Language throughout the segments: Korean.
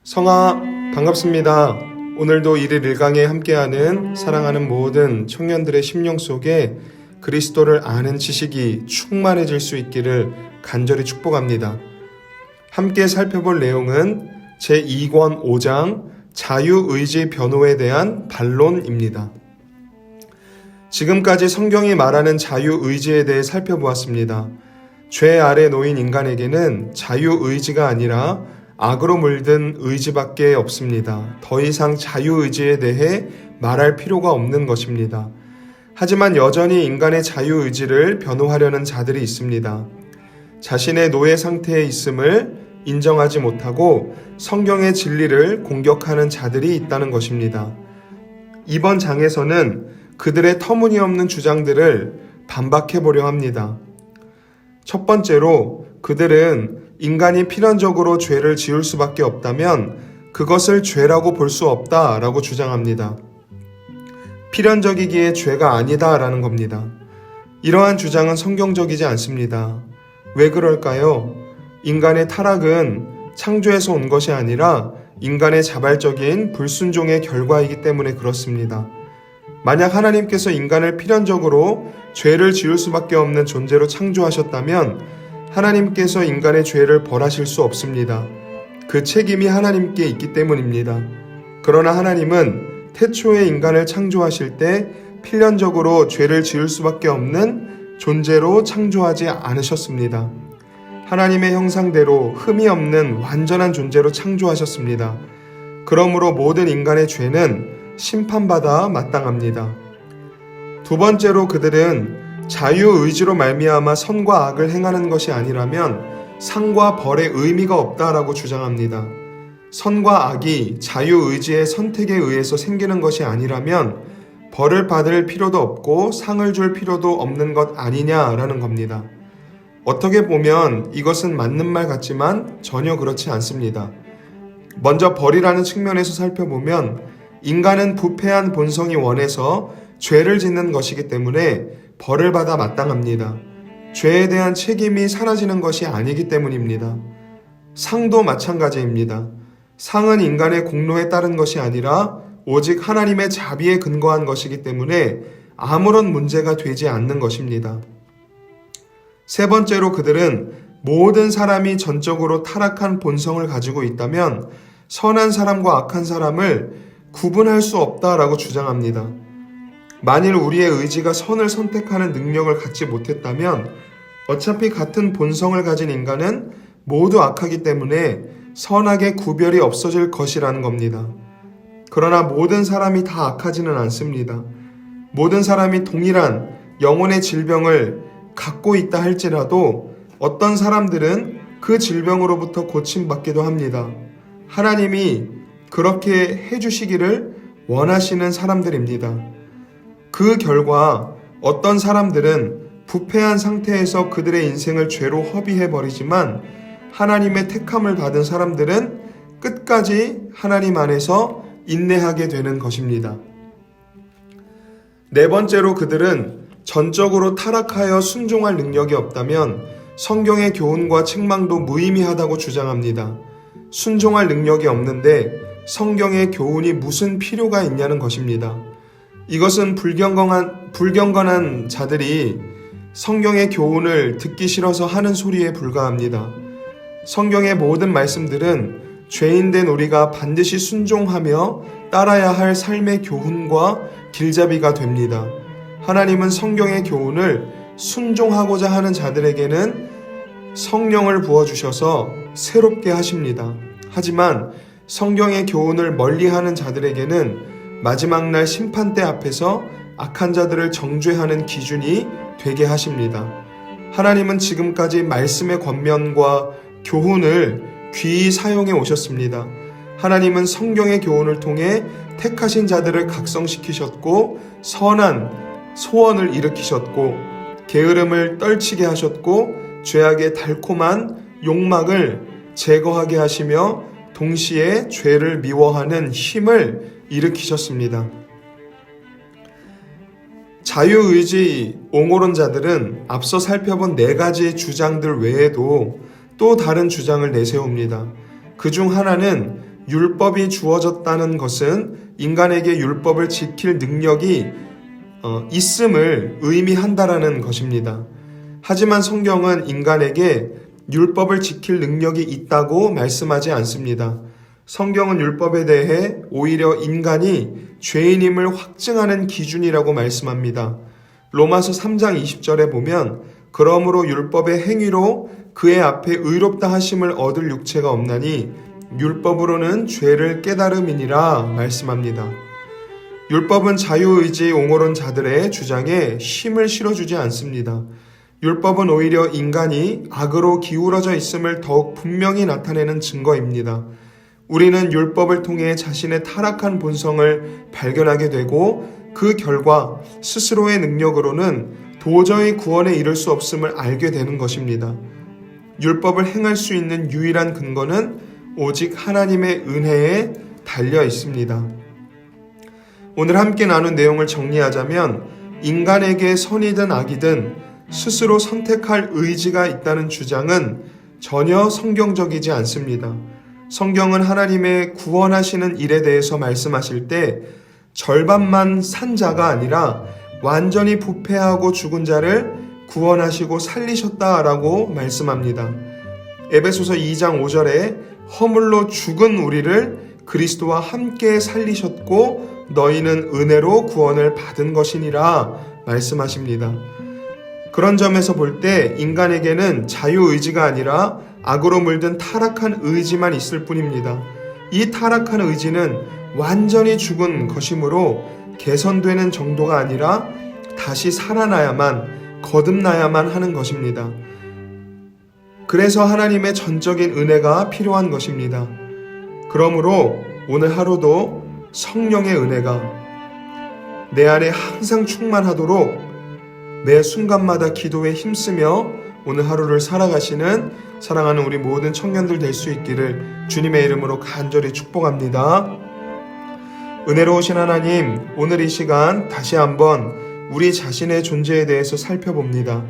성아, 반갑습니다. 오늘도 1일 1강에 함께하는 사랑하는 모든 청년들의 심령 속에 그리스도를 아는 지식이 충만해질 수 있기를 간절히 축복합니다. 함께 살펴볼 내용은 제2권 5장 자유의지 변호에 대한 반론입니다. 지금까지 성경이 말하는 자유의지에 대해 살펴보았습니다. 죄 아래 놓인 인간에게는 자유의지가 아니라 악으로 물든 의지밖에 없습니다. 더 이상 자유의지에 대해 말할 필요가 없는 것입니다. 하지만 여전히 인간의 자유의지를 변호하려는 자들이 있습니다. 자신의 노예 상태에 있음을 인정하지 못하고 성경의 진리를 공격하는 자들이 있다는 것입니다. 이번 장에서는 그들의 터무니없는 주장들을 반박해보려 합니다. 첫 번째로 그들은 인간이 필연적으로 죄를 지을 수밖에 없다면 그것을 죄라고 볼 수 없다라고 주장합니다. 필연적이기에 죄가 아니다라는 겁니다. 이러한 주장은 성경적이지 않습니다. 왜 그럴까요? 인간의 타락은 창조에서 온 것이 아니라 인간의 자발적인 불순종의 결과이기 때문에 그렇습니다. 만약 하나님께서 인간을 필연적으로 죄를 지을 수밖에 없는 존재로 창조하셨다면 하나님께서 인간의 죄를 벌하실 수 없습니다. 그 책임이 하나님께 있기 때문입니다. 그러나 하나님은 태초에 인간을 창조하실 때 필연적으로 죄를 지을 수밖에 없는 존재로 창조하지 않으셨습니다. 하나님의 형상대로 흠이 없는 완전한 존재로 창조하셨습니다. 그러므로 모든 인간의 죄는 심판받아 마땅합니다. 두 번째로 그들은 자유의지로 말미암아 선과 악을 행하는 것이 아니라면 상과 벌의 의미가 없다라고 주장합니다. 선과 악이 자유의지의 선택에 의해서 생기는 것이 아니라면 벌을 받을 필요도 없고 상을 줄 필요도 없는 것 아니냐라는 겁니다. 어떻게 보면 이것은 맞는 말 같지만 전혀 그렇지 않습니다. 먼저 벌이라는 측면에서 살펴보면 인간은 부패한 본성이 원해서 죄를 짓는 것이기 때문에 벌을 받아 마땅합니다. 죄에 대한 책임이 사라지는 것이 아니기 때문입니다. 상도 마찬가지입니다. 상은 인간의 공로에 따른 것이 아니라 오직 하나님의 자비에 근거한 것이기 때문에 아무런 문제가 되지 않는 것입니다. 세 번째로 그들은 모든 사람이 전적으로 타락한 본성을 가지고 있다면 선한 사람과 악한 사람을 구분할 수 없다라고 주장합니다. 만일 우리의 의지가 선을 선택하는 능력을 갖지 못했다면 어차피 같은 본성을 가진 인간은 모두 악하기 때문에 선악의 구별이 없어질 것이라는 겁니다. 그러나 모든 사람이 다 악하지는 않습니다. 모든 사람이 동일한 영혼의 질병을 갖고 있다 할지라도 어떤 사람들은 그 질병으로부터 고침받기도 합니다. 하나님이 그렇게 해주시기를 원하시는 사람들입니다. 그 결과 어떤 사람들은 부패한 상태에서 그들의 인생을 죄로 허비해버리지만 하나님의 택함을 받은 사람들은 끝까지 하나님 안에서 인내하게 되는 것입니다. 네 번째로 그들은 전적으로 타락하여 순종할 능력이 없다면 성경의 교훈과 책망도 무의미하다고 주장합니다. 순종할 능력이 없는데 성경의 교훈이 무슨 필요가 있냐는 것입니다. 이것은 불경건한 자들이 성경의 교훈을 듣기 싫어서 하는 소리에 불과합니다. 성경의 모든 말씀들은 죄인된 우리가 반드시 순종하며 따라야 할 삶의 교훈과 길잡이가 됩니다. 하나님은 성경의 교훈을 순종하고자 하는 자들에게는 성령을 부어주셔서 새롭게 하십니다. 하지만 성경의 교훈을 멀리하는 자들에게는 마지막 날 심판대 앞에서 악한 자들을 정죄하는 기준이 되게 하십니다. 하나님은 지금까지 말씀의 권면과 교훈을 귀히 사용해 오셨습니다. 하나님은 성경의 교훈을 통해 택하신 자들을 각성시키셨고 선한 소원을 일으키셨고 게으름을 떨치게 하셨고 죄악의 달콤한 욕망을 제거하게 하시며 동시에 죄를 미워하는 힘을 일으키셨습니다. 자유의지 옹호론자들은 앞서 살펴본 4가지 주장들 외에도 또 다른 주장을 내세웁니다. 그중 하나는 율법이 주어졌다는 것은 인간에게 율법을 지킬 능력이 있음을 의미한다라는 것입니다. 하지만 성경은 인간에게 율법을 지킬 능력이 있다고 말씀하지 않습니다. 성경은 율법에 대해 오히려 인간이 죄인임을 확증하는 기준이라고 말씀합니다. 로마서 3장 20절에 보면 그러므로 율법의 행위로 그의 앞에 의롭다 하심을 얻을 육체가 없나니 율법으로는 죄를 깨달음이니라 말씀합니다. 율법은 자유의지 옹호론 자들의 주장에 힘을 실어주지 않습니다. 율법은 오히려 인간이 악으로 기울어져 있음을 더욱 분명히 나타내는 증거입니다. 우리는 율법을 통해 자신의 타락한 본성을 발견하게 되고 그 결과 스스로의 능력으로는 도저히 구원에 이를 수 없음을 알게 되는 것입니다. 율법을 행할 수 있는 유일한 근거는 오직 하나님의 은혜에 달려 있습니다. 오늘 함께 나눈 내용을 정리하자면 인간에게 선이든 악이든 스스로 선택할 의지가 있다는 주장은 전혀 성경적이지 않습니다. 성경은 하나님의 구원하시는 일에 대해서 말씀하실 때 절반만 산 자가 아니라 완전히 부패하고 죽은 자를 구원하시고 살리셨다라고 말씀합니다. 에베소서 2장 5절에 허물로 죽은 우리를 그리스도와 함께 살리셨고 너희는 은혜로 구원을 받은 것이니라 말씀하십니다. 그런 점에서 볼 때 인간에게는 자유의지가 아니라 악으로 물든 타락한 의지만 있을 뿐입니다. 이 타락한 의지는 완전히 죽은 것이므로 개선되는 정도가 아니라 다시 살아나야만, 거듭나야만 하는 것입니다. 그래서 하나님의 전적인 은혜가 필요한 것입니다. 그러므로 오늘 하루도 성령의 은혜가 내 안에 항상 충만하도록 매 순간마다 기도에 힘쓰며 오늘 하루를 살아가시는 사랑하는 우리 모든 청년들 될 수 있기를 주님의 이름으로 간절히 축복합니다. 은혜로우신 하나님, 오늘 이 시간 다시 한번 우리 자신의 존재에 대해서 살펴봅니다.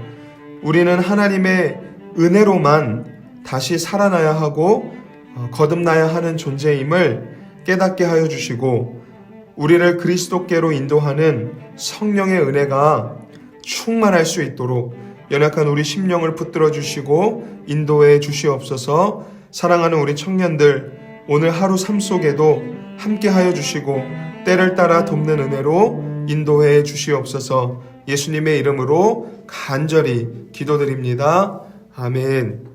우리는 하나님의 은혜로만 다시 살아나야 하고 거듭나야 하는 존재임을 깨닫게 하여 주시고 우리를 그리스도께로 인도하는 성령의 은혜가 충만할 수 있도록 연약한 우리 심령을 붙들어 주시고 인도해 주시옵소서. 사랑하는 우리 청년들, 오늘 하루 삶 속에도 함께 하여 주시고 때를 따라 돕는 은혜로 인도해 주시옵소서. 예수님의 이름으로 간절히 기도드립니다. 아멘.